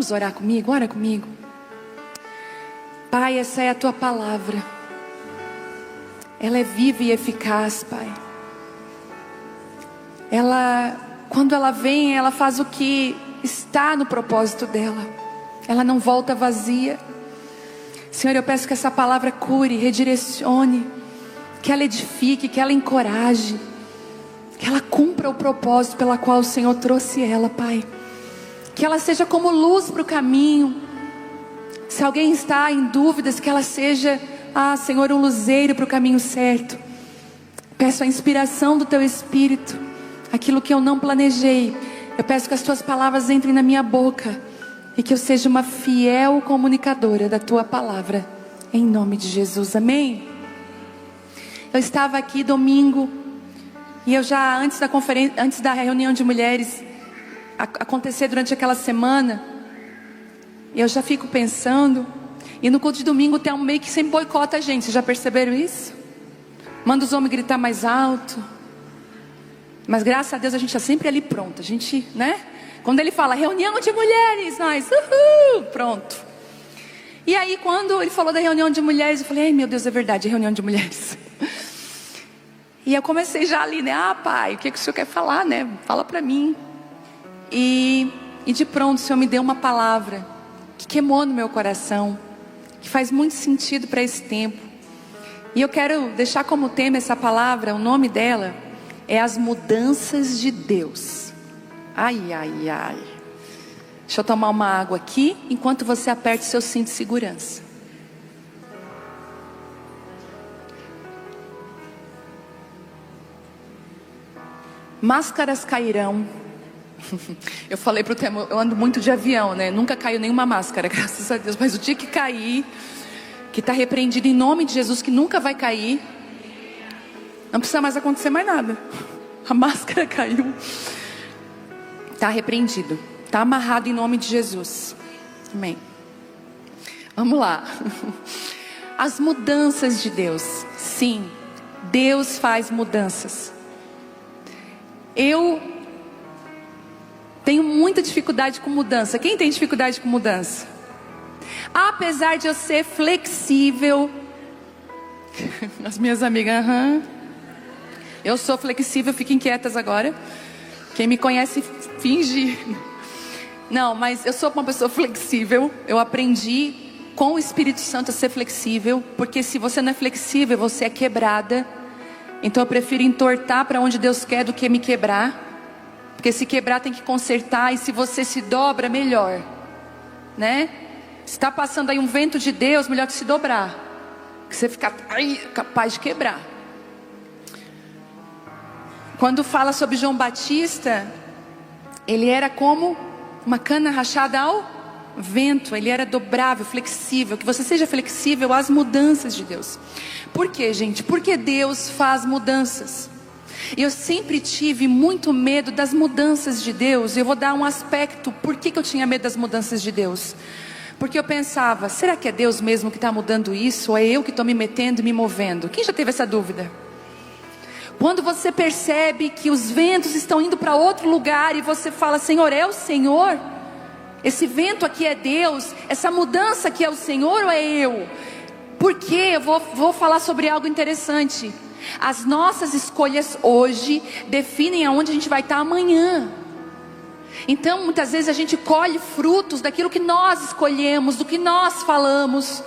Vamos orar comigo? Ora comigo. Pai, essa é a tua palavra. Ela é viva e eficaz, Pai. Quando ela vem, ela faz o que está no propósito dela. Ela não volta vazia. Senhor, eu peço que essa palavra cure, redirecione, que ela edifique, que ela encoraje, que ela cumpra o propósito pela qual o Senhor trouxe ela, Pai. Que ela seja como luz para o caminho. Se alguém está em dúvidas, que ela seja, Senhor, um luzeiro para o caminho certo. Peço a inspiração do Teu Espírito. Aquilo que eu não planejei, eu peço que as Tuas palavras entrem na minha boca, e que eu seja uma fiel comunicadora da Tua palavra, em nome de Jesus, amém? Eu estava aqui domingo, e eu já antes da conferência, antes da reunião de mulheres acontecer durante aquela semana, eu já fico pensando, e no culto de domingo tem um meio que sempre boicota a gente, vocês já perceberam isso? Manda os homens gritar mais alto, mas graças a Deus a gente está sempre ali pronto, a gente, né? Quando ele fala reunião de mulheres, nós, pronto. E aí quando ele falou da reunião de mulheres, eu falei, ai meu Deus, é verdade, é reunião de mulheres. E eu comecei já ali, né? Pai, o que o Senhor quer falar, né? Fala para mim. E de pronto o Senhor me deu uma palavra que queimou no meu coração, que faz muito sentido para esse tempo. E eu quero deixar como tema essa palavra, o nome dela é as mudanças de Deus. Ai, ai, ai. Deixa eu tomar uma água aqui, enquanto você aperta o seu cinto de segurança. Máscaras cairão. Eu falei pro Temo, eu ando muito de avião, né? Nunca caiu nenhuma máscara, graças a Deus. Mas o dia que cair, que está repreendido em nome de Jesus, que nunca vai cair, não precisa mais acontecer mais nada. A máscara caiu. Está repreendido. Está amarrado em nome de Jesus. Amém. Vamos lá. As mudanças de Deus. Sim, Deus faz mudanças. Eu tenho muita dificuldade com mudança. Quem tem dificuldade com mudança? Apesar de eu ser flexível. As minhas amigas, eu sou flexível, fiquem quietas agora. Quem me conhece finge. Não, mas eu sou uma pessoa flexível. Eu aprendi com o Espírito Santo a ser flexível. Porque se você não é flexível, você é quebrada. Então eu prefiro entortar para onde Deus quer do que me quebrar. Porque se quebrar tem que consertar. E se você se dobra, melhor, né? Se está passando aí um vento de Deus, melhor que se dobrar, que você ficar capaz de quebrar. Quando fala sobre João Batista, ele era como uma cana rachada ao vento. Ele era dobrável, flexível. Que você seja flexível às mudanças de Deus. Por quê, gente? Porque Deus faz mudanças. E eu sempre tive muito medo das mudanças de Deus. Eu vou dar um aspecto. Por que eu tinha medo das mudanças de Deus? Porque eu pensava, será que é Deus mesmo que está mudando isso? Ou é eu que estou me metendo e me movendo? Quem já teve essa dúvida? Quando você percebe que os ventos estão indo para outro lugar e você fala, Senhor, é o Senhor? Esse vento aqui é Deus? Essa mudança aqui é o Senhor ou é eu? Porque eu vou falar sobre algo interessante. As nossas escolhas hoje definem aonde a gente vai estar amanhã. Então muitas vezes a gente colhe frutos daquilo que nós escolhemos, do que nós falamos.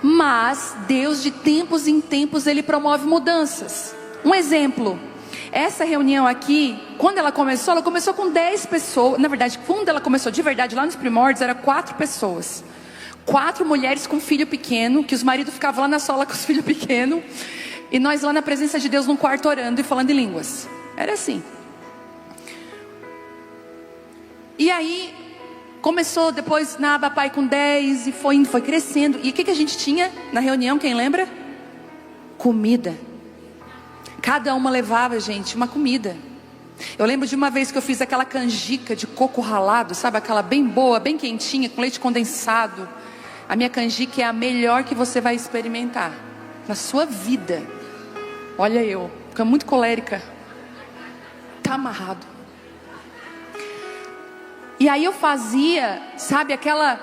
Mas Deus de tempos em tempos Ele promove mudanças. Um exemplo, essa reunião aqui, quando ela começou com 10 pessoas. Na verdade, quando ela começou de verdade, lá nos primórdios, era 4 pessoas. 4 mulheres com filho pequeno, que os maridos ficavam lá na sola com os filhos pequenos. E nós lá na presença de Deus num quarto orando e falando em línguas. Era assim. E aí começou depois na Abapai com 10 e foi crescendo. E o que a gente tinha na reunião, quem lembra? Comida. Cada uma levava, gente, uma comida. Eu lembro de uma vez que eu fiz aquela canjica de coco ralado, sabe? Aquela bem boa, bem quentinha, com leite condensado. A minha canjica é a melhor que você vai experimentar na sua vida. Olha eu, fica muito colérica. Tá amarrado. E aí eu fazia, sabe, aquela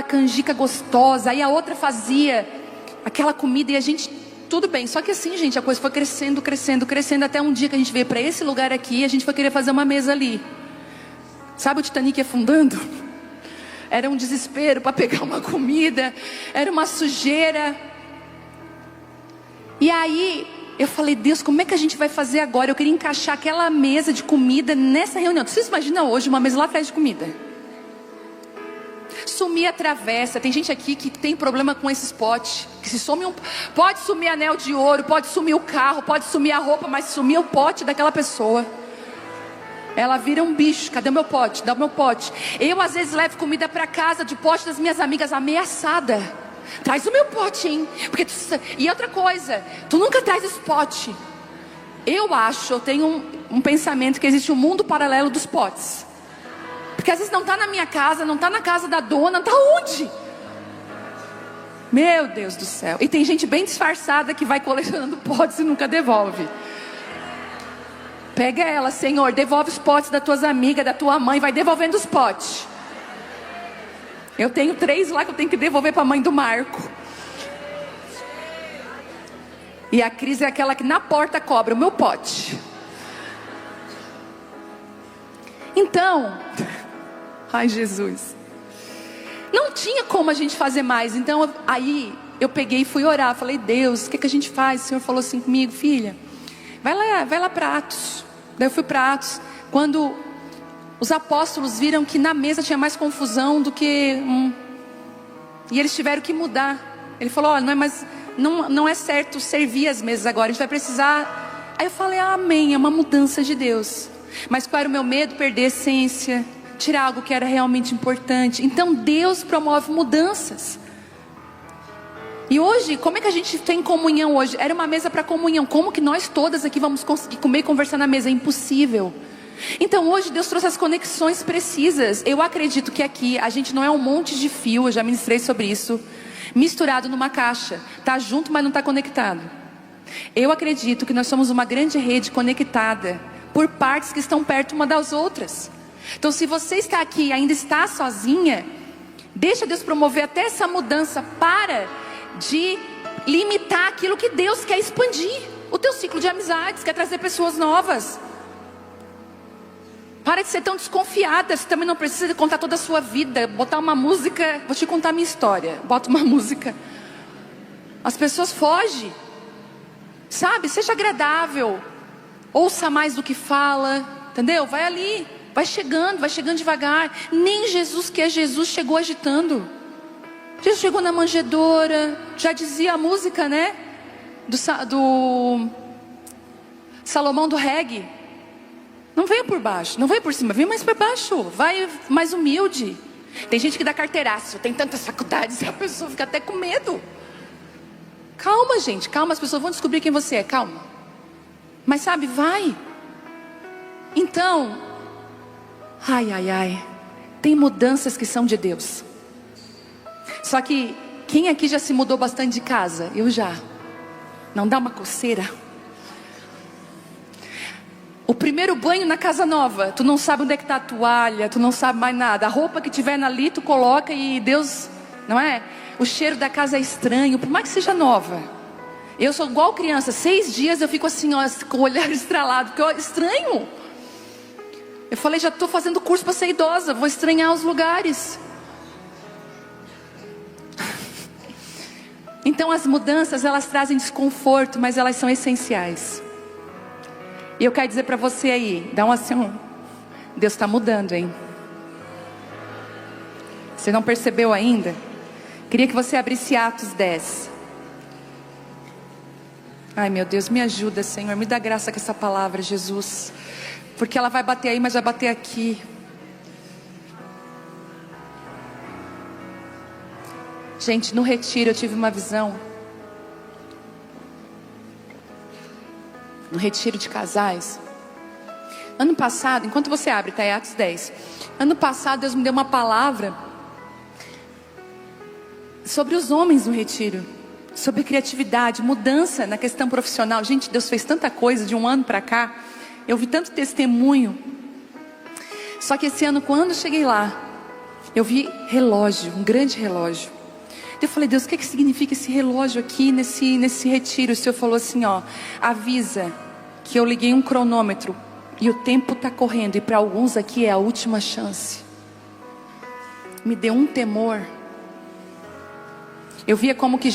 canjica gostosa. Aí a outra fazia aquela comida e a gente, tudo bem. Só que assim, gente, a coisa foi crescendo, crescendo, crescendo. Até um dia que a gente veio para esse lugar aqui, a gente foi querer fazer uma mesa ali. Sabe o Titanic afundando? Era um desespero para pegar uma comida. Era uma sujeira. E aí eu falei, Deus, como é que a gente vai fazer agora? Eu queria encaixar aquela mesa de comida nessa reunião. Vocês imaginam hoje uma mesa lá atrás de comida? Sumir a travessa. Tem gente aqui que tem problema com esses potes. Que se some pode sumir anel de ouro, pode sumir o carro, pode sumir a roupa, mas sumir o pote daquela pessoa, ela vira um bicho. Cadê o meu pote? Dá o meu pote. Eu às vezes levo comida para casa de pote das minhas amigas ameaçada. Traz o meu pote, hein? Porque e outra coisa, tu nunca traz esse pote. Eu tenho um pensamento que existe um mundo paralelo dos potes. Porque às vezes não está na minha casa, não está na casa da dona, está onde? Meu Deus do céu. E tem gente bem disfarçada que vai colecionando potes e nunca devolve. Pega ela, Senhor, devolve os potes das tuas amigas, da tua mãe, vai devolvendo os potes. Eu tenho 3 lá que eu tenho que devolver para a mãe do Marco. E a Cris é aquela que na porta cobra o meu pote. Então, ai Jesus, não tinha como a gente fazer mais. Então aí eu peguei e fui orar. Falei, Deus, o que a gente faz? O Senhor falou assim comigo, filha, vai lá para Atos. Daí eu fui para Atos. Quando os apóstolos viram que na mesa tinha mais confusão do que e eles tiveram que mudar. Ele falou, olha, não é certo servir as mesas agora, a gente vai precisar. Aí eu falei, amém, é uma mudança de Deus. Mas qual era o meu medo? Perder a essência, tirar algo que era realmente importante. Então Deus promove mudanças. E hoje, como é que a gente tem comunhão hoje? Era uma mesa para comunhão. Como que nós todas aqui vamos conseguir comer e conversar na mesa? É impossível. Então hoje Deus trouxe as conexões precisas. Eu acredito que aqui a gente não é um monte de fio, eu já ministrei sobre isso, misturado numa caixa. Está junto, mas não está conectado. Eu acredito que nós somos uma grande rede conectada por partes que estão perto uma das outras. Então se você está aqui e ainda está sozinha, deixa Deus promover até essa mudança. Para de limitar aquilo que Deus quer expandir. O teu ciclo de amizades, quer trazer pessoas novas. Para de ser tão desconfiada. Você também não precisa contar toda a sua vida. Botar uma música. Vou te contar a minha história. Bota uma música. As pessoas fogem. Sabe? Seja agradável. Ouça mais do que fala. Entendeu? Vai ali. Vai chegando devagar. Nem Jesus, que é Jesus, chegou agitando. Jesus chegou na manjedoura. Já dizia a música, né? Do Salomão do reggae. Não venha por baixo, não venha por cima, venha mais por baixo, vai mais humilde. Tem gente que dá carteiraço, tem tantas faculdades, a pessoa fica até com medo. Calma, gente, calma, as pessoas vão descobrir quem você é, calma. Mas sabe, vai. Então, tem mudanças que são de Deus. Só que, quem aqui já se mudou bastante de casa? Eu já. Não dá uma coceira? O primeiro banho na casa nova, tu não sabe onde é que está a toalha, tu não sabe mais nada. A roupa que tiver ali, tu coloca e Deus, não é? O cheiro da casa é estranho, por mais que seja nova. Eu sou igual criança, 6 dias eu fico assim, ó, com o olhar estralado, porque é estranho. Eu falei, já estou fazendo curso para ser idosa, vou estranhar os lugares. Então as mudanças, elas trazem desconforto, mas elas são essenciais. E eu quero dizer para você aí, dá um assim, Deus está mudando, hein? Você não percebeu ainda? Queria que você abrisse Atos 10. Ai meu Deus, me ajuda, Senhor, me dá graça com essa palavra, Jesus. Porque ela vai bater aí, mas vai bater aqui. Gente, no retiro eu tive uma visão. No retiro de casais. Ano passado, enquanto você abre, tá? É Atos 10. Ano passado Deus me deu uma palavra sobre os homens no retiro, sobre criatividade, mudança na questão profissional. Gente, Deus fez tanta coisa de um ano para cá. Eu vi tanto testemunho. Só que esse ano, quando eu cheguei lá, eu vi relógio, um grande relógio. Eu falei, Deus, o que significa esse relógio aqui nesse retiro? O Senhor falou assim, ó, avisa que eu liguei um cronômetro e o tempo está correndo, e para alguns aqui é a última chance. Me deu um temor. Eu via como que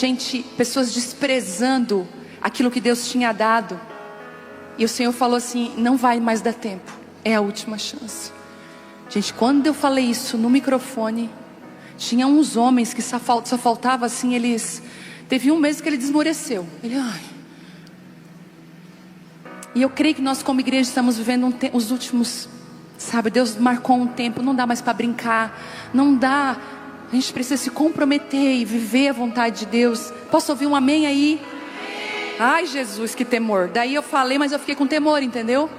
pessoas desprezando aquilo que Deus tinha dado. E o Senhor falou assim, não vai mais dar tempo, é a última chance. Gente, quando eu falei isso no microfone, tinha uns homens que só faltava assim, teve um mês que ele desmoreceu. E eu creio que nós como igreja estamos vivendo os últimos, sabe, Deus marcou um tempo, não dá mais para brincar, não dá, a gente precisa se comprometer e viver a vontade de Deus. Posso ouvir um amém aí? Ai Jesus, que temor. Daí eu falei, mas eu fiquei com temor, entendeu?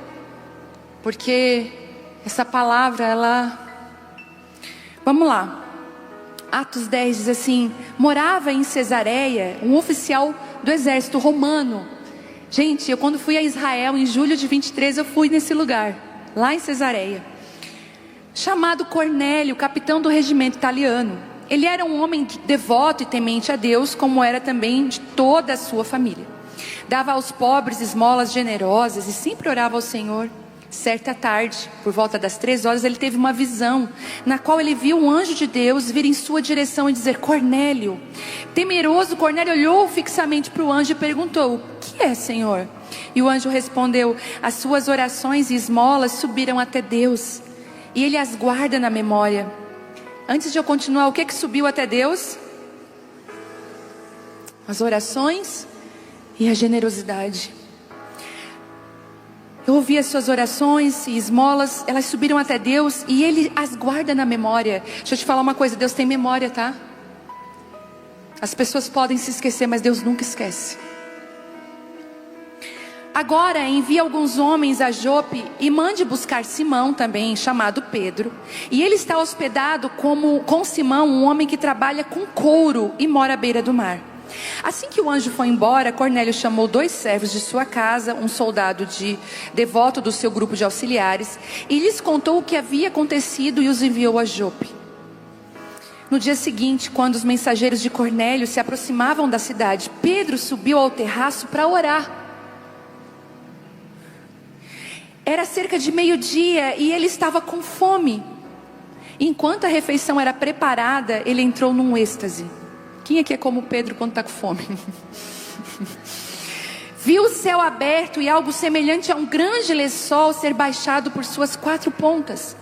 Porque essa palavra, vamos lá. Atos 10 diz assim, morava em Cesareia um oficial do exército romano. Gente, eu quando fui a Israel em julho de 23, eu fui nesse lugar, lá em Cesareia, chamado Cornélio, capitão do regimento italiano. Ele era um homem devoto e temente a Deus, como era também de toda a sua família. Dava aos pobres esmolas generosas e sempre orava ao Senhor. Certa tarde, por volta das 3 horas, ele teve uma visão, na qual ele viu um anjo de Deus vir em sua direção e dizer, Cornélio. Temeroso, Cornélio olhou fixamente para o anjo e perguntou, o que é, Senhor? E o anjo respondeu, as suas orações e esmolas subiram até Deus, e Ele as guarda na memória. Antes de eu continuar, o que subiu até Deus? As orações e a generosidade. Eu ouvi as suas orações e esmolas, elas subiram até Deus e Ele as guarda na memória. Deixa eu te falar uma coisa, Deus tem memória, tá? As pessoas podem se esquecer, mas Deus nunca esquece. Agora envie alguns homens a Jope e mande buscar Simão também, chamado Pedro. E ele está hospedado com Simão, um homem que trabalha com couro e mora à beira do mar. Assim que o anjo foi embora, Cornélio chamou 2 servos de sua casa, um soldado devoto do seu grupo de auxiliares, e lhes contou o que havia acontecido e os enviou a Jope. No dia seguinte, quando os mensageiros de Cornélio se aproximavam da cidade, Pedro subiu ao terraço para orar. Era cerca de meio-dia e ele estava com fome. Enquanto a refeição era preparada, ele entrou num êxtase. Quem aqui é como Pedro quando está com fome? Viu o céu aberto e algo semelhante a um grande lençol ser baixado por suas 4 pontas.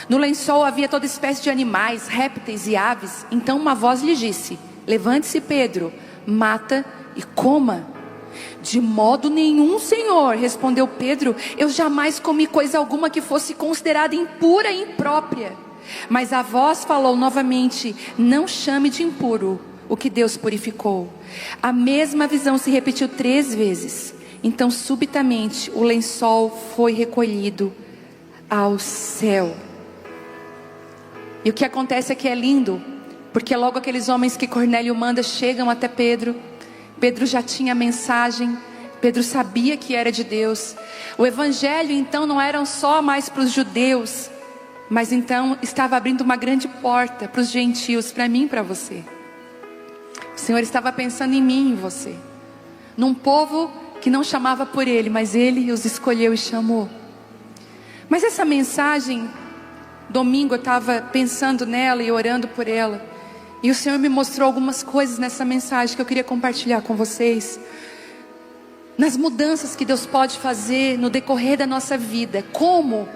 No lençol havia toda espécie de animais, répteis e aves. Então uma voz lhe disse, levante-se Pedro, mata e coma. De modo nenhum, Senhor, respondeu Pedro, eu jamais comi coisa alguma que fosse considerada impura e imprópria. Mas a voz falou novamente, não chame de impuro o que Deus purificou. A mesma visão se repetiu 3 vezes. Então subitamente o lençol foi recolhido ao céu. E o que acontece aqui é lindo, porque logo aqueles homens que Cornélio manda chegam até Pedro. Pedro já tinha a mensagem, Pedro sabia que era de Deus. O evangelho então não era só mais para os judeus, mas então estava abrindo uma grande porta para os gentios, para mim e para você. O Senhor estava pensando em mim e em você, num povo que não chamava por Ele, mas Ele os escolheu e chamou. Mas essa mensagem, domingo eu estava pensando nela e orando por ela, e o Senhor me mostrou algumas coisas nessa mensagem que eu queria compartilhar com vocês. Nas mudanças que Deus pode fazer no decorrer da nossa vida, como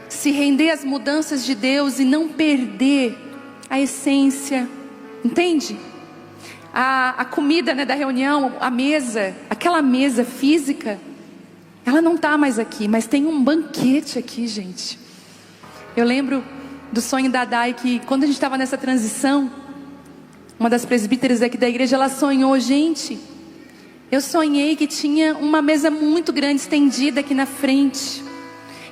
se render às mudanças de Deus e não perder a essência, entende? A comida, né, da reunião, a mesa, aquela mesa física, ela não está mais aqui, mas tem um banquete aqui, gente. Eu lembro do sonho da Dai, que quando a gente estava nessa transição, uma das presbíteras aqui da igreja, ela sonhou, gente, eu sonhei que tinha uma mesa muito grande estendida aqui na frente,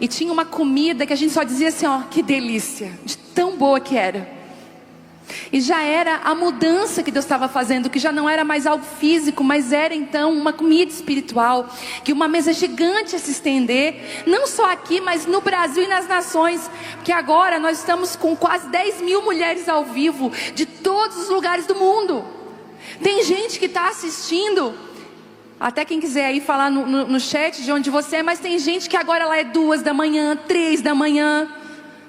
e tinha uma comida que a gente só dizia assim, ó, que delícia, de tão boa que era. E já era a mudança que Deus estava fazendo, que já não era mais algo físico, mas era então uma comida espiritual, que uma mesa gigante ia se estender, não só aqui, mas no Brasil e nas nações, porque agora nós estamos com quase 10 mil mulheres ao vivo, de todos os lugares do mundo. Tem gente que está assistindo, até quem quiser aí falar no chat de onde você é, mas tem gente que agora lá é 2 da manhã, 3 da manhã,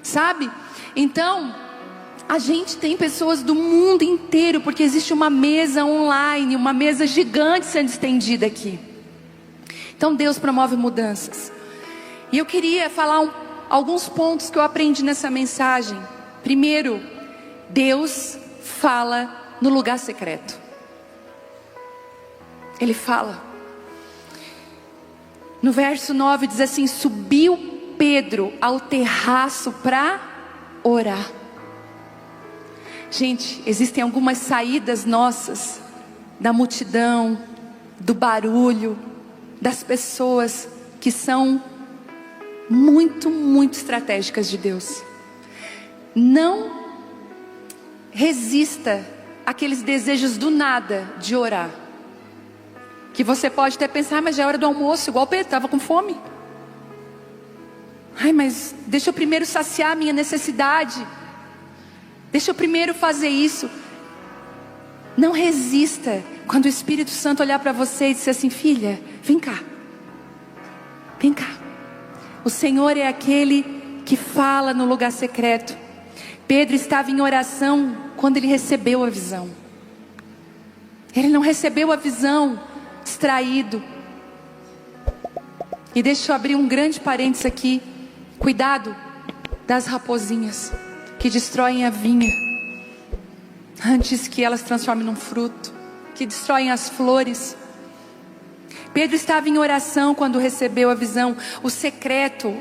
sabe? Então, a gente tem pessoas do mundo inteiro, porque existe uma mesa online, uma mesa gigante sendo estendida aqui. Então Deus promove mudanças. E eu queria falar alguns pontos que eu aprendi nessa mensagem. Primeiro, Deus fala no lugar secreto. Ele fala. No verso 9 diz assim: subiu Pedro ao terraço para orar. Gente, existem algumas saídas nossas, da multidão, do barulho, das pessoas, que são muito, muito estratégicas de Deus. Não resista àqueles desejos do nada de orar. Que você pode até pensar, mas já é hora do almoço, igual o Pedro, estava com fome. Ai, mas deixa eu primeiro saciar a minha necessidade. Deixa eu primeiro fazer isso. Não resista quando o Espírito Santo olhar para você e dizer assim: filha, vem cá. Vem cá. O Senhor é aquele que fala no lugar secreto. Pedro estava em oração quando ele recebeu a visão. Ele não recebeu a visão distraído. E deixa eu abrir um grande parênteses aqui. Cuidado das raposinhas que destroem a vinha antes que elas transformem num fruto, que destroem as flores. Pedro estava em oração quando recebeu a visão. O secreto.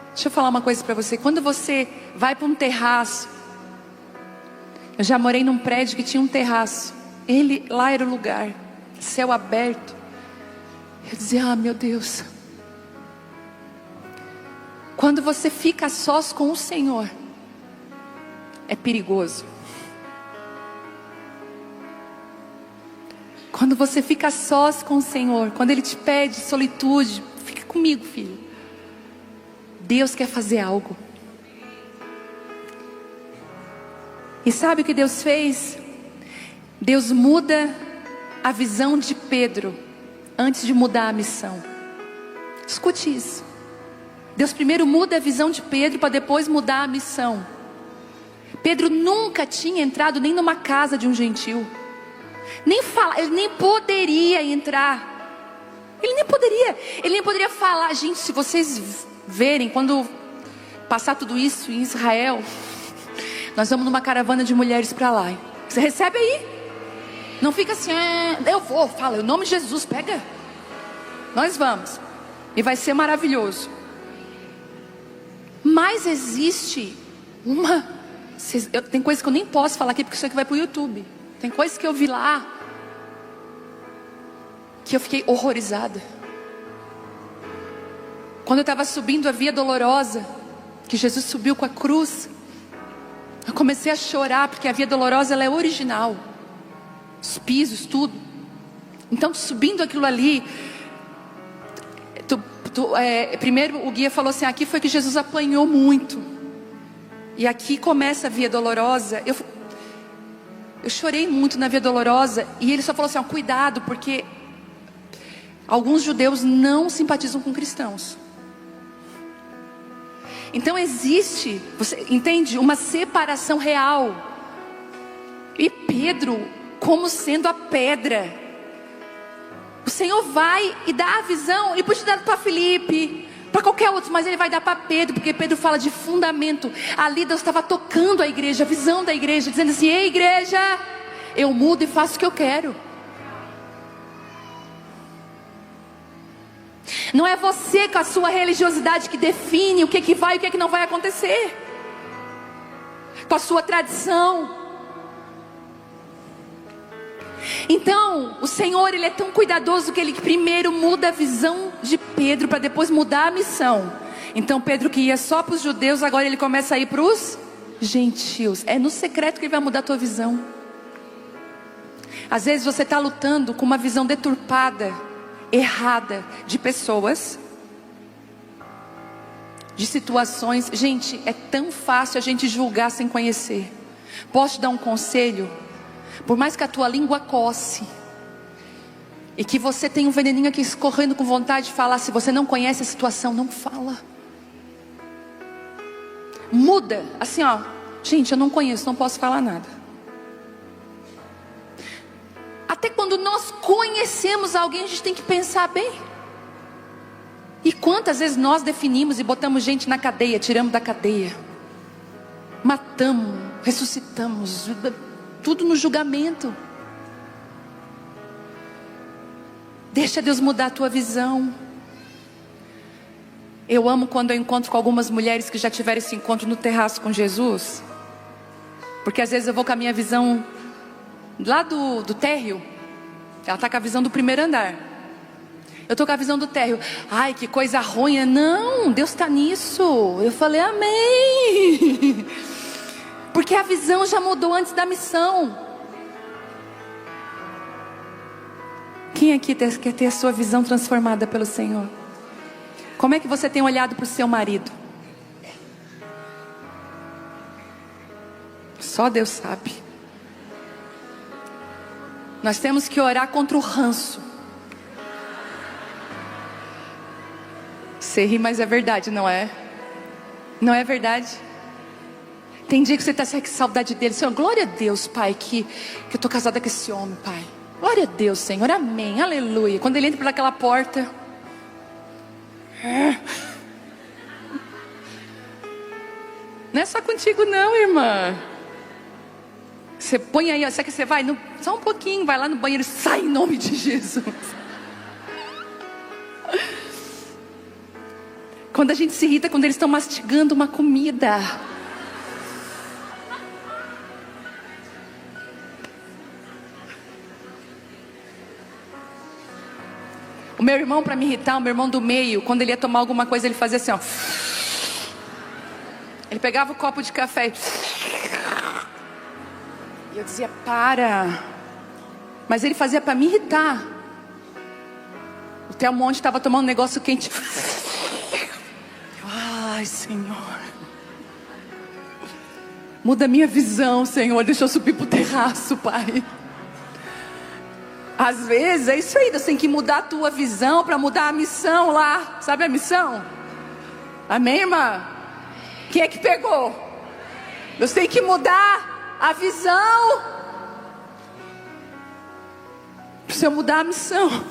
Deixa eu falar uma coisa para você. Quando você vai para um terraço, eu já morei num prédio que tinha um terraço. Lá era o lugar, céu aberto. Eu dizia: ah, meu Deus. Quando você fica a sós com o Senhor, é perigoso. Quando você fica a sós com o Senhor, quando Ele te pede solitude, fica comigo, filho. Deus quer fazer algo. E sabe o que Deus fez? Deus muda a visão de Pedro antes de mudar a missão. Escute isso. Deus primeiro muda a visão de Pedro para depois mudar a missão. Pedro nunca tinha entrado nem numa casa de um gentil. Ele nem poderia entrar. Ele nem poderia falar. Gente, se vocês verem, quando passar tudo isso em Israel, nós vamos numa caravana de mulheres para lá. Você recebe aí? Não fica assim: eu vou, fala, em nome de Jesus, pega. Nós vamos. E vai ser maravilhoso. Mas existe tem coisas que eu nem posso falar aqui, porque isso aqui vai para o YouTube. Tem coisas que eu vi lá que eu fiquei horrorizada. Quando eu estava subindo a Via Dolorosa, que Jesus subiu com a cruz, eu comecei a chorar, porque a Via Dolorosa ela é original. Os pisos, tudo. Então, subindo aquilo ali, primeiro o guia falou assim: aqui foi que Jesus apanhou muito. E aqui começa a Via Dolorosa. Eu chorei muito na Via Dolorosa. E ele só falou assim: cuidado, porque alguns judeus não simpatizam com cristãos. Então existe, você entende, uma separação real. E Pedro, como sendo a pedra, o Senhor vai e dá a visão. Ele pode dar para Filipe, para qualquer outro, mas Ele vai dar para Pedro, porque Pedro fala de fundamento. Ali Deus estava tocando a igreja, a visão da igreja, dizendo assim: ei, igreja, eu mudo e faço o que eu quero. Não é você com a sua religiosidade que define o que vai e o que não vai acontecer, com a sua tradição. Então o Senhor, Ele é tão cuidadoso que Ele primeiro muda a visão de Pedro para depois mudar a missão. Então Pedro, que ia só para os judeus, agora ele começa a ir para os gentios. É no secreto que Ele vai mudar a tua visão. Às vezes você está lutando com uma visão deturpada, errada, de pessoas, de situações. Gente, é tão fácil a gente julgar sem conhecer. Posso te dar um conselho? Por mais que a tua língua coce, e que você tenha um veneninho aqui escorrendo com vontade de falar, se você não conhece a situação, não fala. Muda, assim ó, gente, eu não conheço, não posso falar nada. Até quando nós conhecemos alguém, a gente tem que pensar bem. E quantas vezes nós definimos e botamos gente na cadeia, tiramos da cadeia, matamos, ressuscitamos, tudo no julgamento. Deixa Deus mudar a tua visão. Eu amo quando eu encontro com algumas mulheres que já tiveram esse encontro no terraço com Jesus, porque às vezes eu vou com a minha visão lá do térreo, ela está com a visão do primeiro andar, eu estou com a visão do térreo. Ai, que coisa ruim. Não, Deus está nisso. Eu falei amém, porque a visão já mudou antes da missão. Quem aqui quer ter a sua visão transformada pelo Senhor? Como é que você tem olhado para o seu marido? Só Deus sabe. Nós temos que orar contra o ranço. Você ri, mas é verdade, não é? Não é verdade? Tem dia que você está com saudade dele. Senhor, glória a Deus, Pai, que eu estou casada com esse homem, Pai. Glória a Deus, Senhor, amém, aleluia. Quando ele entra por aquela porta, não é só contigo não, irmã. Você põe aí, sabe que você vai? Só um pouquinho, vai lá no banheiro e sai em nome de Jesus. Quando a gente se irrita, quando eles estão mastigando uma comida. O meu irmão, para me irritar, o meu irmão do meio, quando ele ia tomar alguma coisa, ele fazia assim, ó. Ele pegava o copo de café e eu dizia, para. Mas ele fazia para me irritar. O Telmonte estava tomando um negócio quente. Ai, Senhor, muda a minha visão, Senhor. Deixa eu subir pro terraço, Pai. Às vezes é isso aí, você tem que mudar a tua visão para mudar a missão lá. Sabe a missão? Amém, irmã? Quem é que pegou? Você tem que mudar a visão para você mudar a missão.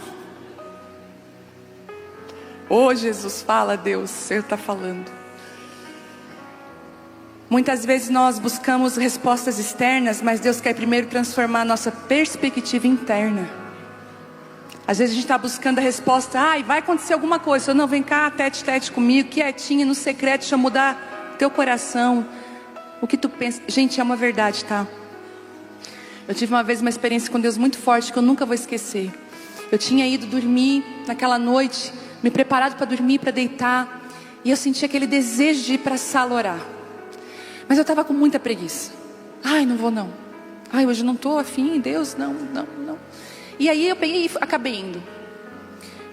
Oh, Jesus, fala, Deus, o Senhor está falando. Muitas vezes nós buscamos respostas externas, mas Deus quer primeiro transformar a nossa perspectiva interna. Às vezes a gente está buscando a resposta, vai acontecer alguma coisa. Senhor, não, vem cá, tete comigo, quietinha, no secreto, deixa eu mudar teu coração. O que tu pensa? Gente, é uma verdade, tá? Eu tive uma vez uma experiência com Deus muito forte, que eu nunca vou esquecer. Eu tinha ido dormir naquela noite, me preparado para dormir, para deitar, e eu senti aquele desejo de ir para a sala orar. Mas eu estava com muita preguiça. Não vou não. Hoje eu não estou afim, Deus, não. E aí eu peguei e acabei indo.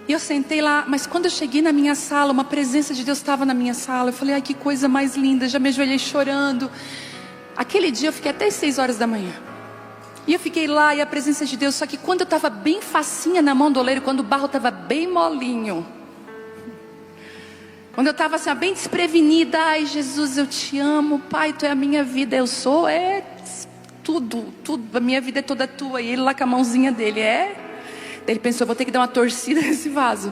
E eu sentei lá, mas quando eu cheguei na minha sala, uma presença de Deus estava na minha sala. Eu falei, que coisa mais linda, já me ajoelhei chorando. Aquele dia eu fiquei até 6 horas da manhã. E eu fiquei lá, e a presença de Deus. Só que quando eu estava bem facinha na mão do oleiro, quando o barro estava bem molinho, quando eu estava assim, bem desprevenida, Jesus, eu te amo, Pai, tu é a minha vida, eu sou, tudo, a minha vida é toda tua. E ele lá com a mãozinha dele, Ele pensou, vou ter que dar uma torcida nesse vaso.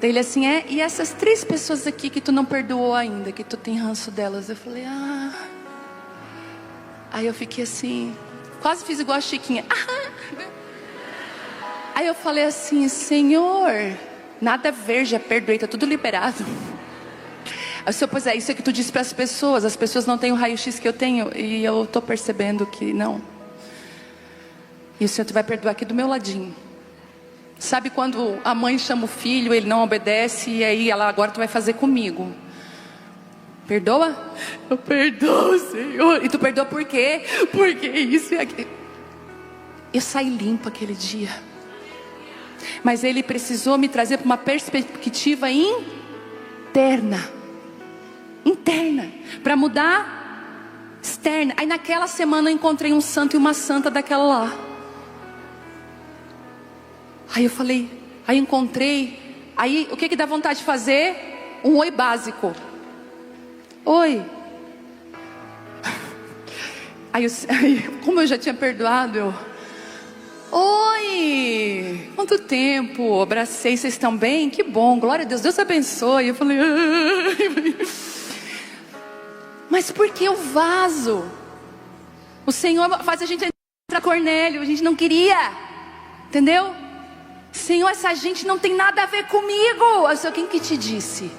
Daí ele assim, e essas 3 pessoas aqui que tu não perdoou ainda, que tu tem ranço delas? Eu falei, Aí eu fiquei assim, quase fiz igual a Chiquinha. Aí eu falei assim, Senhor, nada a ver, já perdoei, tá tudo liberado. Aí o Senhor, pois isso é que tu disse para as pessoas não têm o raio-x que eu tenho, e eu estou percebendo que não. E o Senhor, tu vai perdoar aqui do meu ladinho. Sabe quando a mãe chama o filho, ele não obedece, e aí agora tu vai fazer comigo. Perdoa? Eu perdoo, Senhor. E tu perdoa por quê? Porque isso e aquilo. Eu saí limpa aquele dia. Mas Ele precisou me trazer para uma perspectiva interna. Para mudar externa. Aí naquela semana eu encontrei um santo e uma santa daquela lá. Aí eu falei, aí encontrei. Aí o que dá vontade de fazer? Um oi básico. Oi. Aí como eu já tinha perdoado, eu... Oi, quanto tempo, abracei, vocês estão bem? Que bom, glória a Deus, Deus abençoe. Eu falei, mas por que o vaso? O Senhor faz a gente entrar Cornélio, a gente não queria, entendeu? Senhor, essa gente não tem nada a ver comigo. Eu sei, quem que te disse?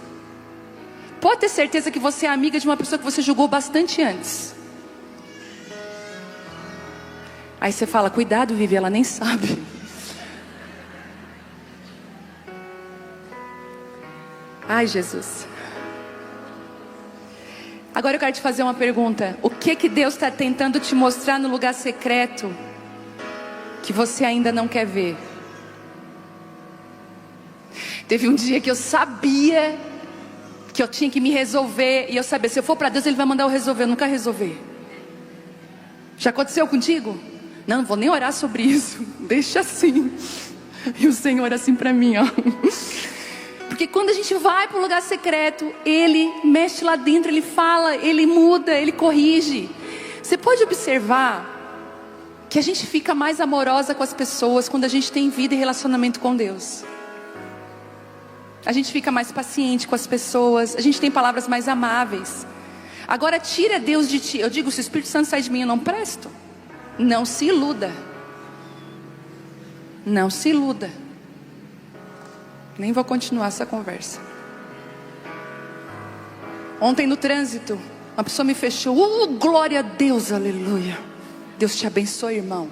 Pode ter certeza que você é amiga de uma pessoa que você julgou bastante antes. Aí você fala, cuidado, Vivi, ela nem sabe. Ai, Jesus. Agora eu quero te fazer uma pergunta. O que Deus está tentando te mostrar no lugar secreto que você ainda não quer ver? Teve um dia que eu sabia que eu tinha que me resolver. E eu sabia, se eu for para Deus, Ele vai mandar eu resolver. Eu nunca resolver. Já aconteceu contigo? Não vou nem orar sobre isso. Deixa assim. E o Senhor assim para mim, ó. Porque quando a gente vai para o lugar secreto, Ele mexe lá dentro, Ele fala, Ele muda, Ele corrige. Você pode observar que a gente fica mais amorosa com as pessoas quando a gente tem vida e relacionamento com Deus. A gente fica mais paciente com as pessoas, a gente tem palavras mais amáveis. Agora tira Deus de ti. Eu digo, se o Espírito Santo sai de mim, eu não presto. Não se iluda. Não se iluda. Nem vou continuar essa conversa. Ontem no trânsito, uma pessoa me fechou. Glória a Deus, aleluia. Deus te abençoe, irmão.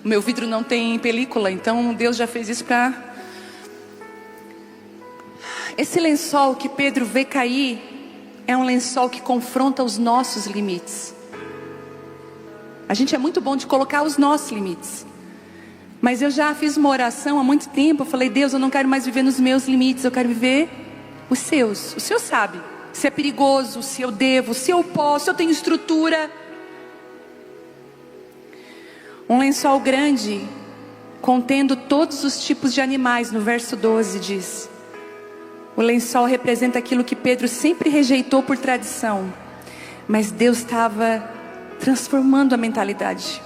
O meu vidro não tem película, então Deus já fez isso para... Esse lençol que Pedro vê cair é um lençol que confronta os nossos limites. A gente é muito bom de colocar os nossos limites. Mas eu já fiz uma oração há muito tempo. Eu falei, Deus, eu não quero mais viver nos meus limites. Eu quero viver os seus. O Senhor sabe se é perigoso, se eu devo, se eu posso, se eu tenho estrutura. Um lençol grande, contendo todos os tipos de animais. No verso 12 diz... O lençol representa aquilo que Pedro sempre rejeitou por tradição. Mas Deus estava transformando a mentalidade.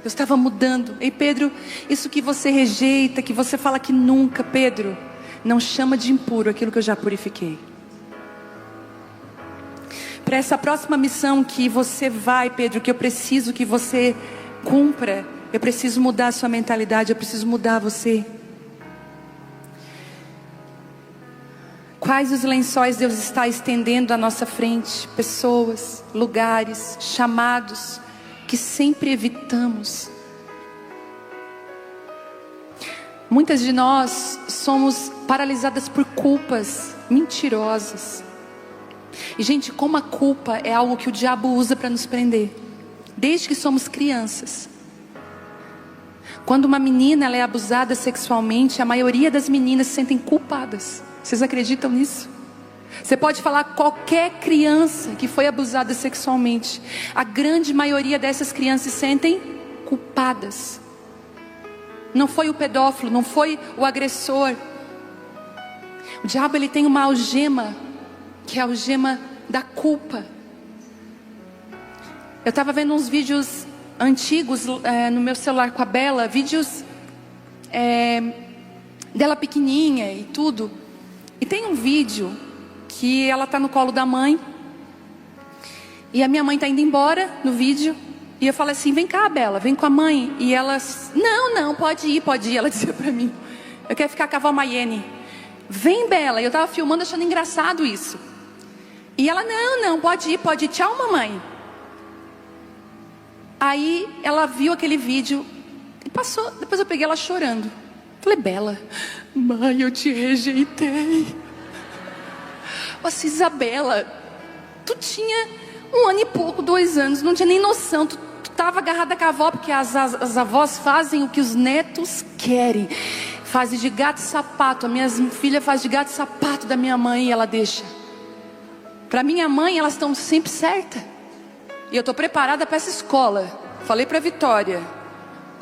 Deus estava mudando. Ei, Pedro, isso que você rejeita, que você fala que nunca, Pedro, não chama de impuro aquilo que eu já purifiquei. Para essa próxima missão que você vai, Pedro, que eu preciso que você cumpra, eu preciso mudar a sua mentalidade, eu preciso mudar você. Quais os lençóis Deus está estendendo à nossa frente? Pessoas, lugares, chamados que sempre evitamos. Muitas de nós somos paralisadas por culpas mentirosas. E gente, como a culpa é algo que o diabo usa para nos prender. Desde que somos crianças. Quando uma menina ela é abusada sexualmente, a maioria das meninas se sentem culpadas. Vocês acreditam nisso? Você pode falar qualquer criança que foi abusada sexualmente. A grande maioria dessas crianças se sentem culpadas. Não foi o pedófilo, não foi o agressor. O diabo ele tem uma algema, que é a algema da culpa. Eu estava vendo uns vídeos antigos no meu celular com a Bela. Vídeos dela pequenininha e tudo. E tem um vídeo que ela está no colo da mãe. E a minha mãe está indo embora no vídeo. E eu falo assim, vem cá, Bela, vem com a mãe. E ela, não, pode ir. Ela dizia para mim, eu quero ficar com a avó Maiene. Vem, Bela. E eu estava filmando achando engraçado isso. E ela, não, pode ir. Tchau, mamãe. Aí ela viu aquele vídeo e passou. Depois eu peguei ela chorando. Falei, Bela, mãe, eu te rejeitei. Nossa, Isabela, Tu tinha 1 ano e pouco, 2 anos, não tinha nem noção. Tu estava agarrada com a avó, porque as avós fazem o que os netos querem. Fazem de gato e sapato. A minha filha faz de gato e sapato da minha mãe e ela deixa. Para minha mãe, elas estão sempre certas. E eu estou preparada para essa escola. Falei para a Vitória: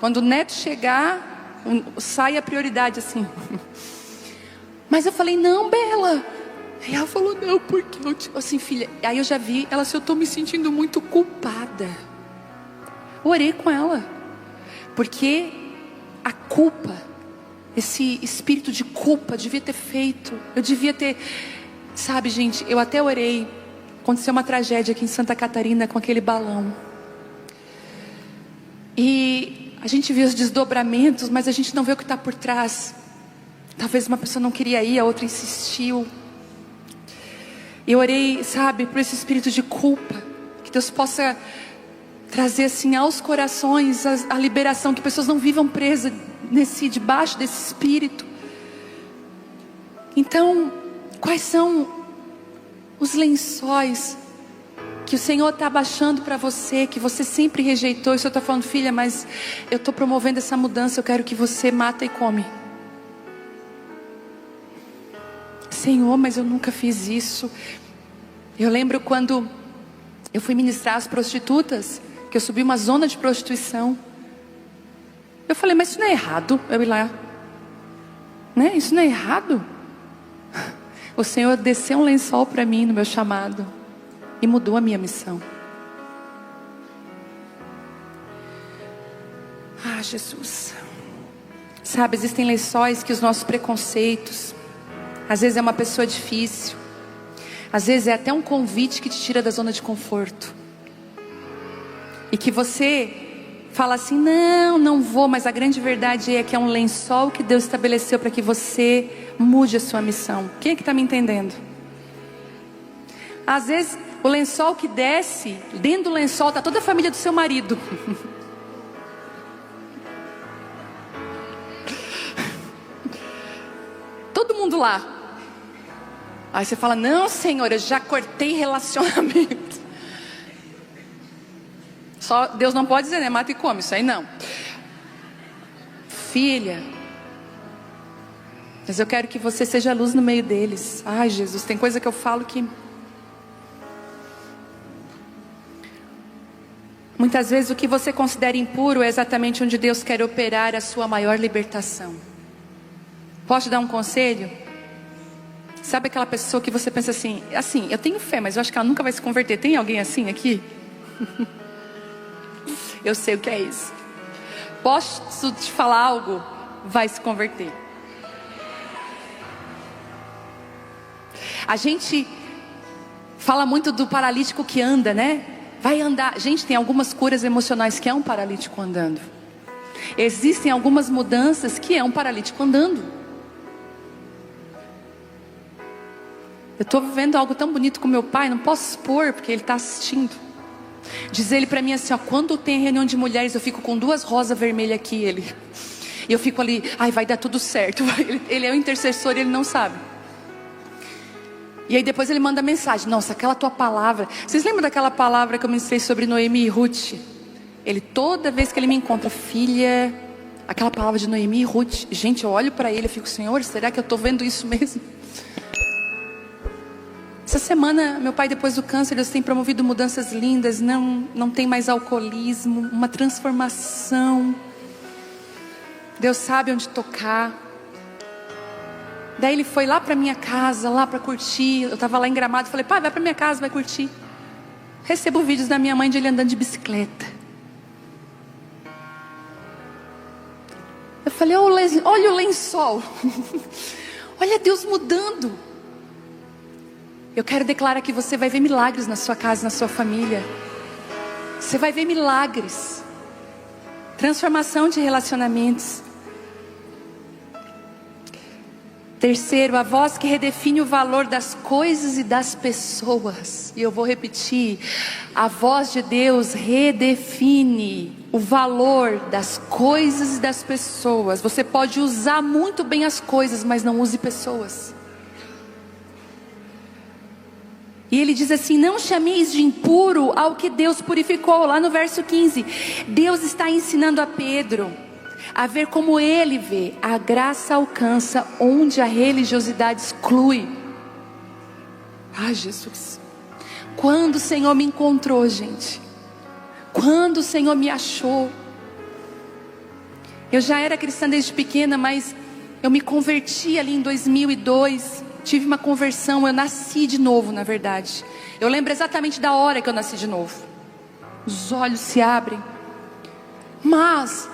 quando o neto chegar, sai a prioridade assim. Mas eu falei: não, Bela. E ela falou: não, porque eu assim, filha. Aí eu já vi ela, se eu estou me sentindo muito culpada. Orei com ela, porque a culpa, esse espírito de culpa, devia ter feito. Eu devia ter, sabe, gente, eu até orei. Aconteceu uma tragédia aqui em Santa Catarina com aquele balão. E a gente vê os desdobramentos, mas a gente não vê o que está por trás. Talvez uma pessoa não queria ir, a outra insistiu. Eu orei, sabe, por esse espírito de culpa, que Deus possa trazer assim aos corações a liberação, que pessoas não vivam presas debaixo desse espírito. Então, quais são os lençóis que o Senhor está abaixando para você, que você sempre rejeitou? E o Senhor está falando: filha, mas eu estou promovendo essa mudança, eu quero que você mata e come. Senhor, mas eu nunca fiz isso. Eu lembro quando eu fui ministrar as prostitutas, que eu subi uma zona de prostituição. Eu falei: mas isso não é errado eu ir lá, né? Isso não é errado. O Senhor desceu um lençol para mim no meu chamado e mudou a minha missão. Ah, Jesus. Sabe, existem lençóis que os nossos preconceitos, às vezes é uma pessoa difícil, às vezes é até um convite que te tira da zona de conforto, e que você fala assim: não, não vou. Mas a grande verdade é que é um lençol que Deus estabeleceu para que você mude a sua missão. Quem é que está me entendendo? Às vezes o lençol que desce, dentro do lençol está toda a família do seu marido. Todo mundo lá. Aí você fala: não, Senhor, eu já cortei relacionamento. Só Deus não pode dizer, né? Mata e come, isso aí não. Filha, mas eu quero que você seja luz no meio deles. Ai, Jesus, tem coisa que eu falo que muitas vezes o que você considera impuro é exatamente onde Deus quer operar a sua maior libertação. Posso te dar um conselho? Sabe aquela pessoa que você pensa assim, eu tenho fé, mas eu acho que ela nunca vai se converter. Tem alguém assim aqui? Eu sei o que é isso. Posso te falar algo? Vai se converter. A gente fala muito do paralítico que anda, né? Vai andar. Gente, tem algumas curas emocionais que é um paralítico andando. Existem algumas mudanças que é um paralítico andando. Eu estou vivendo algo tão bonito com meu pai, não posso expor porque ele está assistindo. Diz ele para mim assim, ó: quando tem reunião de mulheres eu fico com 2 rosas vermelhas aqui, ele. E eu fico ali, ai, vai dar tudo certo. Ele é o intercessor e ele não sabe. E aí depois ele manda mensagem: nossa, aquela tua palavra. Vocês lembram daquela palavra que eu ministrei sobre Noemi e Ruth? Ele, toda vez que ele me encontra: filha, aquela palavra de Noemi e Ruth. Gente, eu olho para ele e fico: Senhor, será que eu estou vendo isso mesmo? Essa semana, meu pai, depois do câncer, Deus tem promovido mudanças lindas. Não tem mais alcoolismo, uma transformação. Deus sabe onde tocar. Daí ele foi lá para minha casa, lá para curtir. Eu estava lá em Gramado, falei: pai, vai para minha casa, vai curtir. Recebo vídeos da minha mãe de ele andando de bicicleta. Eu falei: olha o lençol. Olha Deus mudando. Eu quero declarar que você vai ver milagres na sua casa, na sua família. Você vai ver milagres. Transformação de relacionamentos. Terceiro, a voz que redefine o valor das coisas e das pessoas. E eu vou repetir: a voz de Deus redefine o valor das coisas e das pessoas. Você pode usar muito bem as coisas, mas não use pessoas. E ele diz assim: não chameis de impuro ao que Deus purificou. Lá no verso 15, Deus está ensinando a Pedro a ver como ele vê. A graça alcança onde a religiosidade exclui. Ai, Jesus, quando o Senhor me encontrou, gente, quando o Senhor me achou. Eu já era cristã desde pequena, mas eu me converti ali em 2002. Tive uma conversão, eu nasci de novo, na verdade. Eu lembro exatamente da hora que eu nasci de novo. Os olhos se abrem. Mas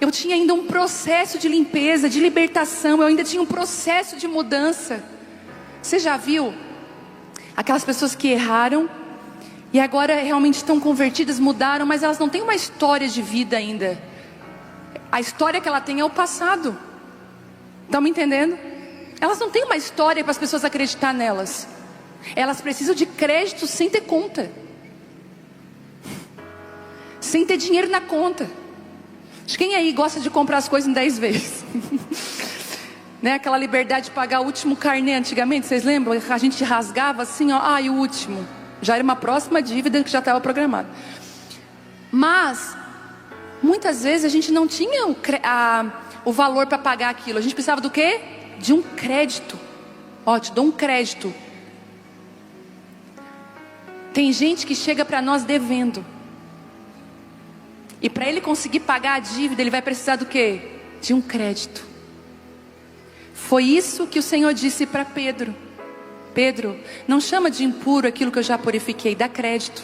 eu tinha ainda um processo de limpeza, de libertação. Eu ainda tinha um processo de mudança. Você já viu aquelas pessoas que erraram e agora realmente estão convertidas, mudaram, mas elas não têm uma história de vida ainda. A história que ela tem é o passado. Estão me entendendo? Elas não têm uma história para as pessoas acreditar nelas. Elas precisam de crédito sem ter conta, sem ter dinheiro na conta. Quem aí gosta de comprar as coisas em 10 vezes? Né? Aquela liberdade de pagar o último carnê antigamente, vocês lembram? A gente rasgava assim, ó, e o último. Já era uma próxima dívida que já estava programada. Mas muitas vezes a gente não tinha o valor para pagar aquilo. A gente precisava do quê? De um crédito. Ó, te dou um crédito. Tem gente que chega para nós devendo. E para ele conseguir pagar a dívida, ele vai precisar do quê? De um crédito. Foi isso que o Senhor disse para Pedro. Pedro, não chama de impuro aquilo que eu já purifiquei, dá crédito.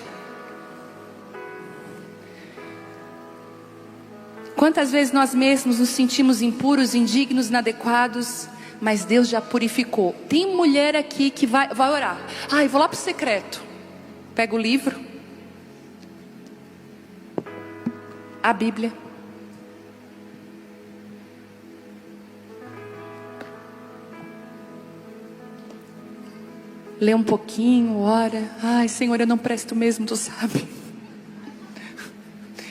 Quantas vezes nós mesmos nos sentimos impuros, indignos, inadequados, mas Deus já purificou. Tem mulher aqui que vai orar. Eu vou lá para o secreto. Pega o livro, a Bíblia, lê um pouquinho, ora. Senhor, eu não presto mesmo, tu sabe.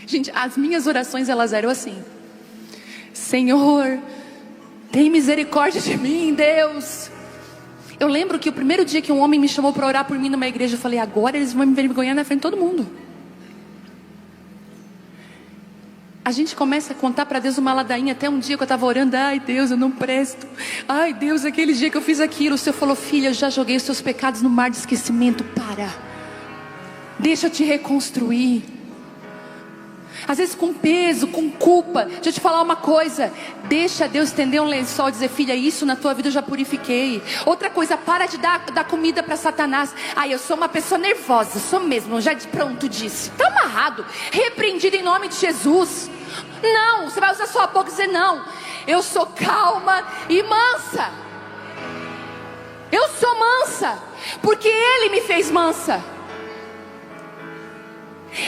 Gente, as minhas orações elas eram assim: Senhor, tem misericórdia de mim, Deus. Eu lembro que o primeiro dia que um homem me chamou para orar por mim numa igreja, eu falei: agora eles vão me envergonhar na frente de todo mundo. A gente começa a contar para Deus uma ladainha. Até um dia que eu estava orando: ai Deus, eu não presto. Ai Deus, aquele dia que eu fiz aquilo. O Senhor falou: filha, eu já joguei os seus pecados no mar de esquecimento. Para, deixa eu te reconstruir. Às vezes com peso, com culpa. Deixa eu te falar uma coisa: deixa Deus estender um lençol e dizer: filha, isso na tua vida eu já purifiquei. Outra coisa, para de dar comida para Satanás. Eu sou uma pessoa nervosa, sou mesmo, já de pronto disse. Está amarrado, repreendido em nome de Jesus. Não, você vai usar sua boca e dizer: não, eu sou calma e mansa. Eu sou mansa, porque Ele me fez mansa.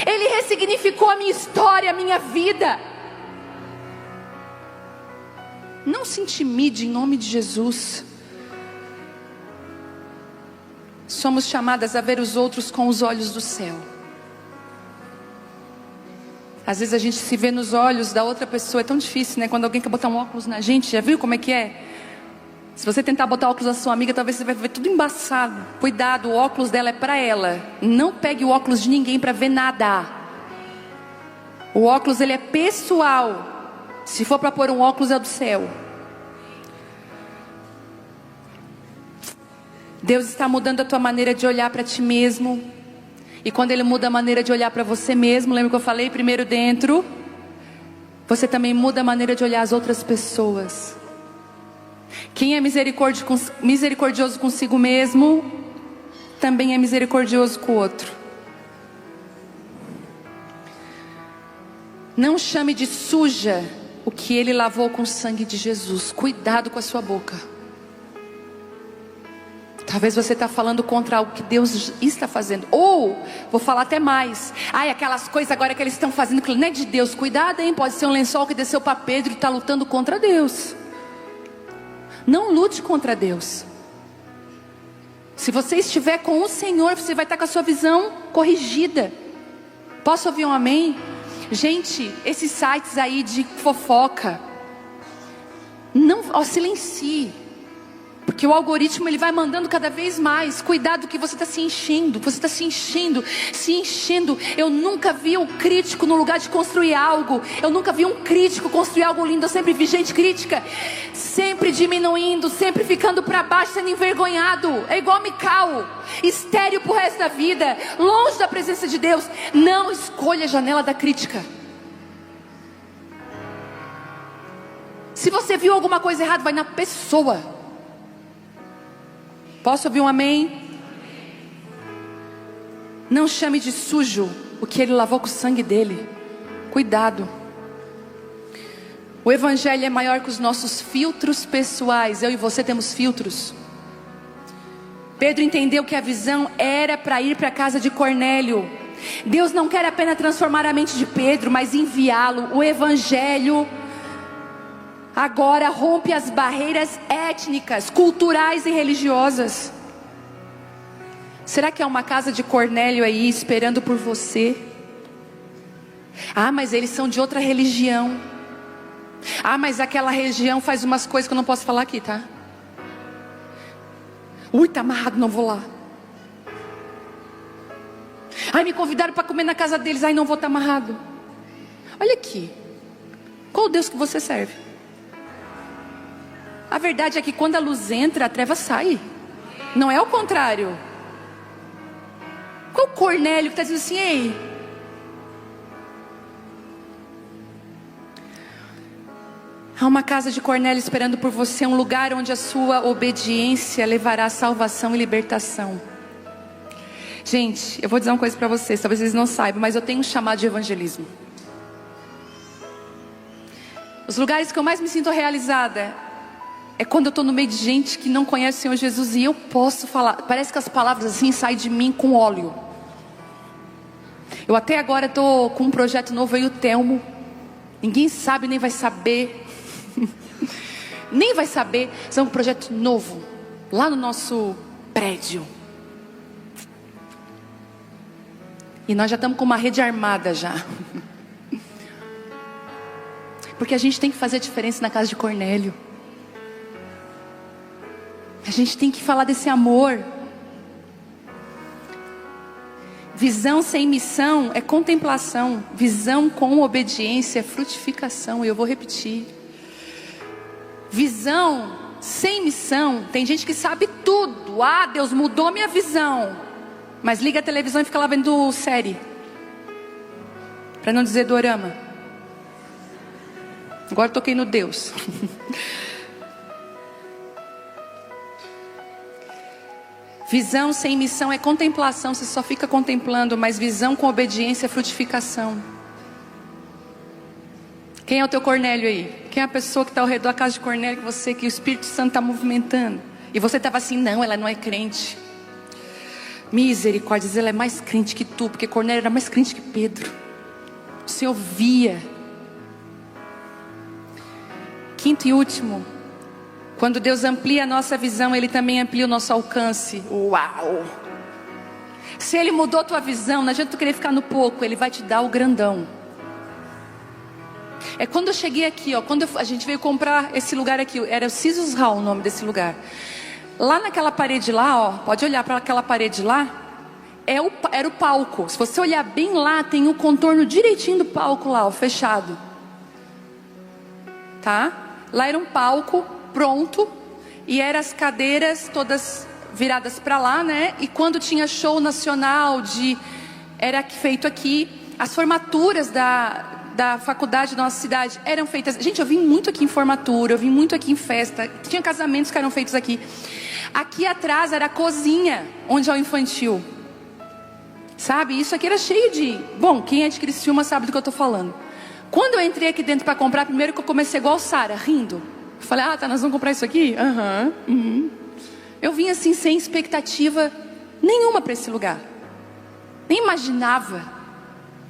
Ele ressignificou a minha história, a minha vida. Não se intimide em nome de Jesus. Somos chamadas a ver os outros com os olhos do céu. Às vezes a gente se vê nos olhos da outra pessoa. É tão difícil, né? Quando alguém quer botar um óculos na gente. Já viu como é que é? Se você tentar botar óculos da sua amiga, talvez você vai ver tudo embaçado. Cuidado, o óculos dela é para ela. Não pegue o óculos de ninguém para ver nada. O óculos, ele é pessoal. Se for para pôr um óculos, é do céu. Deus está mudando a tua maneira de olhar para ti mesmo. E quando Ele muda a maneira de olhar para você mesmo, lembra que eu falei? Primeiro dentro, você também muda a maneira de olhar as outras pessoas. Quem é misericordioso consigo mesmo, também é misericordioso com o outro. Não chame de suja o que Ele lavou com o sangue de Jesus. Cuidado com a sua boca. Talvez você está falando contra algo que Deus está fazendo. Ou, vou falar até mais: aquelas coisas agora que eles estão fazendo que não é de Deus. Cuidado, hein? Pode ser um lençol que desceu para Pedro e está lutando contra Deus. Não lute contra Deus. Se você estiver com o Senhor, você vai estar com a sua visão corrigida. Posso ouvir um amém? Gente, esses sites aí de fofoca, não, silencie. Porque o algoritmo ele vai mandando cada vez mais. Cuidado que você está se enchendo. Você está se enchendo, se enchendo. Eu nunca vi um crítico no lugar de construir algo. Eu nunca vi um crítico construir algo lindo. Eu sempre vi gente crítica, sempre diminuindo, sempre ficando para baixo, sendo envergonhado. É igual Mical, estéril pro resto da vida, longe da presença de Deus. Não escolha a janela da crítica. Se você viu alguma coisa errada, vai na pessoa. Posso ouvir um amém? Não chame de sujo o que ele lavou com o sangue dele. Cuidado. O evangelho é maior que os nossos filtros pessoais. Eu e você temos filtros. Pedro entendeu que a visão era para ir para a casa de Cornélio. Deus não quer apenas transformar a mente de Pedro, mas enviá-lo. O evangelho agora rompe as barreiras étnicas, culturais e religiosas. Será que há uma casa de Cornélio aí esperando por você? Ah, mas eles são de outra religião. Ah, mas aquela religião faz umas coisas que eu não posso falar aqui, tá? Ui, tá amarrado, não vou lá. Ai, me convidaram para comer na casa deles. Ai, não vou estar amarrado. Olha aqui. Qual o Deus que você serve? A verdade é que quando a luz entra, a treva sai. Não é o contrário. Qual Cornélio que está dizendo assim: ei, há uma casa de Cornélio esperando por você, um lugar onde a sua obediência levará salvação e libertação. Gente, eu vou dizer uma coisa para vocês, talvez vocês não saibam, mas eu tenho um chamado de evangelismo. Os lugares que eu mais me sinto realizada é quando eu estou no meio de gente que não conhece o Senhor Jesus e eu posso falar. Parece que as palavras assim saem de mim com óleo. Eu até agora estou com um projeto novo aí, o Telmo. Ninguém sabe, nem vai saber. Nem vai saber. É um projeto novo, lá no nosso prédio. E nós já estamos com uma rede armada já. Porque a gente tem que fazer a diferença na casa de Cornélio. A gente tem que falar desse amor. Visão sem missão é contemplação. Visão com obediência é frutificação. E eu vou repetir. Visão sem missão. Tem gente que sabe tudo. Ah, Deus mudou minha visão. Mas liga a televisão e fica lá vendo série. Para não dizer dorama. Agora toquei no Deus. Visão sem missão é contemplação. Você só fica contemplando. Mas visão com obediência é frutificação. Quem é o teu Cornélio aí? Quem é a pessoa que está ao redor da casa de Cornélio que o Espírito Santo está movimentando? E você estava assim: não, ela não é crente. Misericórdia, ela é mais crente que tu. Porque Cornélio era mais crente que Pedro. Você ouvia. Quinto e último. Quando Deus amplia a nossa visão, Ele também amplia o nosso alcance. Uau! Se Ele mudou a tua visão, não adianta tu querer ficar no pouco, Ele vai te dar o grandão. É quando eu cheguei aqui, ó, a gente veio comprar esse lugar aqui, era o Sisus Hall o nome desse lugar. Lá naquela parede lá, ó, pode olhar para aquela parede lá, era o palco. Se você olhar bem lá, tem o contorno direitinho do palco lá, ó, fechado. Tá? Lá era um palco pronto, e eram as cadeiras todas viradas para lá, né? E quando tinha show nacional, era feito aqui. As formaturas da faculdade da nossa cidade eram feitas. Gente, eu vim muito aqui em formatura, eu vim muito aqui em festa. Tinha casamentos que eram feitos aqui. Aqui atrás era a cozinha, onde é o infantil. Sabe? Isso aqui era cheio de... Bom, quem é de Criciúma sabe do que eu estou falando. Quando eu entrei aqui dentro para comprar, primeiro que eu comecei igual Sara, rindo. Eu falei: ah, tá, nós vamos comprar isso aqui? Eu vim assim sem expectativa nenhuma para esse lugar. Nem imaginava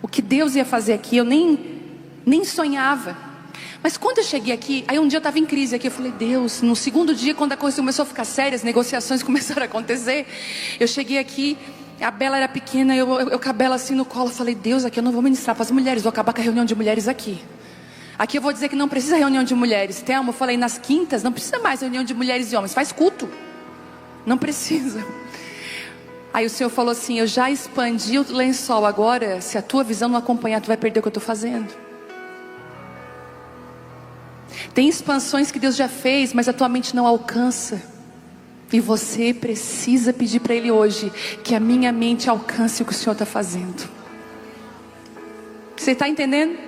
o que Deus ia fazer aqui. Eu nem sonhava. Mas quando eu cheguei aqui, aí um dia eu estava em crise aqui. Eu falei: Deus, no segundo dia, quando a coisa começou a ficar séria, as negociações começaram a acontecer. Eu cheguei aqui, a Bela era pequena, eu com a Bela assim no colo. Eu falei: Deus, aqui eu não vou ministrar para as mulheres, vou acabar com a reunião de mulheres aqui. Aqui eu vou dizer que não precisa reunião de mulheres. Thelma, eu falei nas quintas, não precisa mais reunião de mulheres e homens, faz culto. Não precisa. Aí o Senhor falou assim: eu já expandi o lençol, agora se a tua visão não acompanhar, tu vai perder o que eu estou fazendo. Tem expansões que Deus já fez, mas a tua mente não alcança. E você precisa pedir para Ele hoje que a minha mente alcance o que o Senhor está fazendo. Você está entendendo?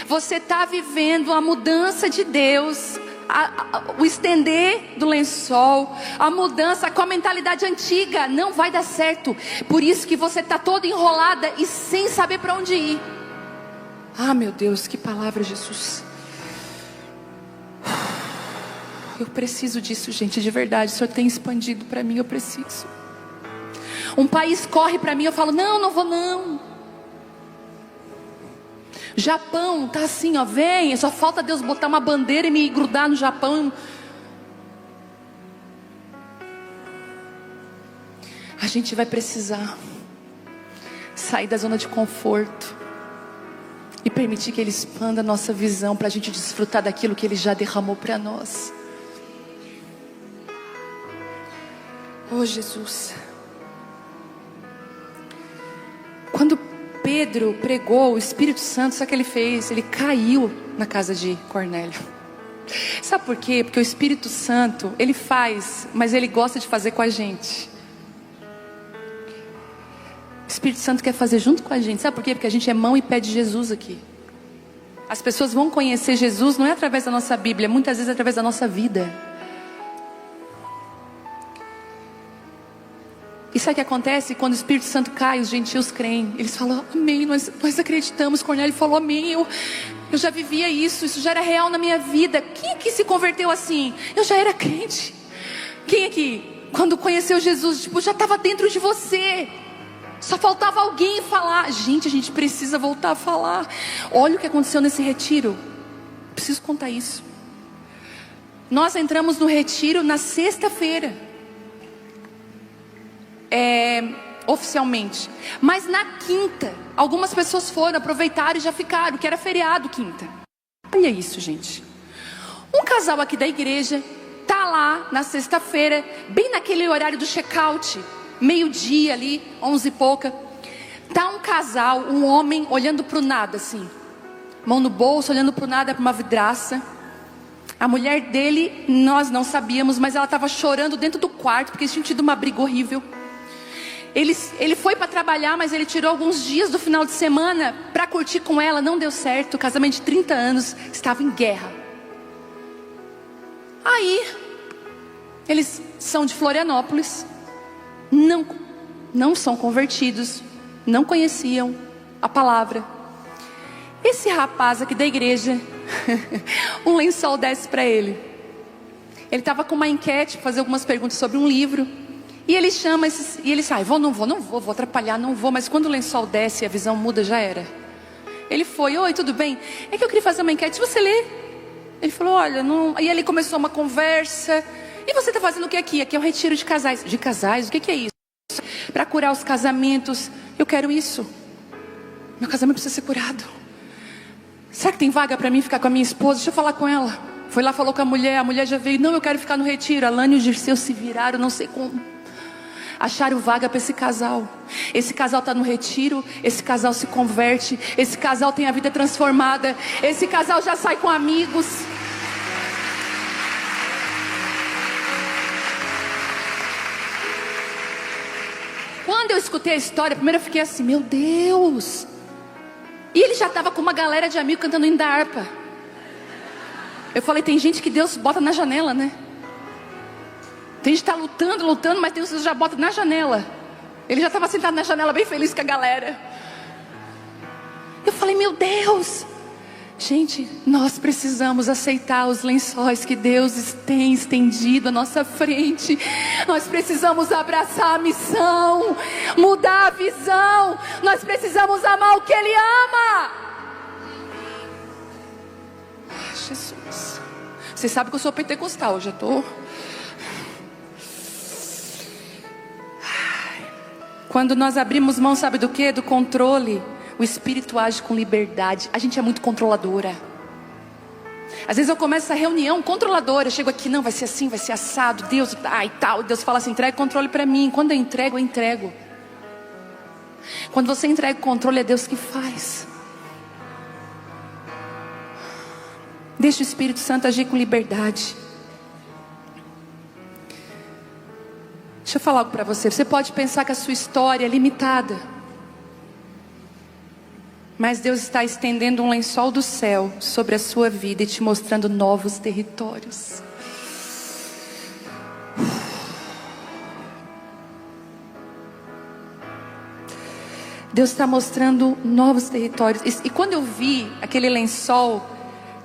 Você está vivendo a mudança de Deus, o estender do lençol, a mudança com a mentalidade antiga não vai dar certo. Por isso que você está toda enrolada e sem saber para onde ir. Ah, meu Deus, que palavra, Jesus. Eu preciso disso, gente, de verdade. O Senhor tem expandido para mim, eu preciso. Um país corre para mim, eu falo: não, não vou não. Japão tá assim, ó, vem, só falta Deus botar uma bandeira e me grudar no Japão. A gente vai precisar sair da zona de conforto e permitir que Ele expanda a nossa visão, para a gente desfrutar daquilo que Ele já derramou para nós. Oh, Jesus. Quando Pedro pregou, o Espírito Santo, sabe o que ele fez? Ele caiu na casa de Cornélio. Sabe por quê? Porque o Espírito Santo, Ele faz, mas Ele gosta de fazer com a gente. O Espírito Santo quer fazer junto com a gente. Sabe por quê? Porque a gente é mão e pé de Jesus aqui. As pessoas vão conhecer Jesus não é através da nossa Bíblia, muitas vezes é através da nossa vida. E sabe o que acontece? Quando o Espírito Santo cai, os gentios creem. Eles falam: amém, nós acreditamos. Cornélio falou: amém, eu já vivia isso já era real na minha vida. Quem aqui se converteu assim? Eu já era crente. Quem aqui, quando conheceu Jesus, já estava dentro de você, só faltava alguém falar? Gente, a gente precisa voltar a falar. Olha o que aconteceu nesse retiro. Preciso contar isso. Nós entramos no retiro na sexta-feira, oficialmente, mas na quinta algumas pessoas foram, aproveitaram e já ficaram, que era feriado quinta. Olha isso, gente. Um casal aqui da igreja tá lá na sexta-feira, bem naquele horário do check-out, meio-dia ali, 11 e pouca. Tá um casal, um homem olhando pro nada assim, mão no bolso, olhando pro nada, para uma vidraça. A mulher dele, nós não sabíamos, mas ela estava chorando dentro do quarto, porque eles tinham tido uma briga horrível. Ele foi para trabalhar, mas ele tirou alguns dias do final de semana para curtir com ela. Não deu certo, o casamento de 30 anos estava em guerra. Aí, eles são de Florianópolis, não são convertidos, não conheciam a palavra. Esse rapaz aqui da igreja, um lençol desce para ele. Ele estava com uma enquete, fazer algumas perguntas sobre um livro. E ele chama e ele sai: não vou atrapalhar, não vou. Mas quando o lençol desce e a visão muda, já era. Ele foi: oi, tudo bem? É que eu queria fazer uma enquete, você lê? Ele falou: olha, não. Aí ele começou uma conversa. E você está fazendo o que aqui? Aqui é um retiro de casais. De casais? O que é isso? Para curar os casamentos. Eu quero isso. Meu casamento precisa ser curado. Será que tem vaga para mim ficar com a minha esposa? Deixa eu falar com ela. Foi lá, falou com a mulher já veio: não, eu quero ficar no retiro. A Lana e o Dirceu se viraram, não sei como. Acharam vaga para esse casal. Esse casal está no retiro. Esse casal se converte. Esse casal tem a vida transformada. Esse casal já sai com amigos. Quando eu escutei a história, primeiro eu fiquei assim: meu Deus. E ele já estava com uma galera de amigos cantando hino da harpa. Eu falei: tem gente que Deus bota na janela, né? Tem gente que está lutando, mas Deus já bota na janela. Ele já estava sentado na janela, bem feliz com a galera. Eu falei: meu Deus. Gente, nós precisamos aceitar os lençóis que Deus tem estendido à nossa frente. Nós precisamos abraçar a missão, mudar a visão. Nós precisamos amar o que Ele ama. Ai, Jesus. Vocês sabem que eu sou pentecostal, eu já estou... Quando nós abrimos mão, sabe do que? Do controle. O Espírito age com liberdade. A gente é muito controladora. Às vezes eu começo essa reunião controladora, eu chego aqui, não, vai ser assim, vai ser assado, Deus, e tal. Deus fala assim, entrega o controle para mim. Quando eu entrego, eu entrego. Quando você entrega o controle, é Deus que faz. Deixa o Espírito Santo agir com liberdade. Deixa eu falar algo para você. Você pode pensar que a sua história é limitada, mas Deus está estendendo um lençol do céu sobre a sua vida e te mostrando novos territórios. Deus está mostrando novos territórios. E quando eu vi aquele lençol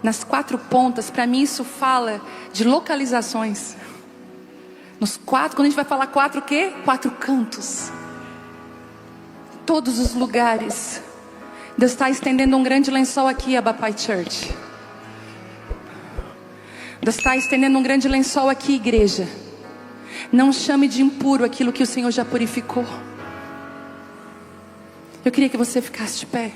nas 4 pontas, para mim isso fala de localizações. Nos 4, quando a gente vai falar 4 o quê? 4 cantos. Todos os lugares. Deus está estendendo um grande lençol aqui, Abapai Church. Deus está estendendo um grande lençol aqui, igreja. Não chame de impuro aquilo que o Senhor já purificou. Eu queria que você ficasse de pé.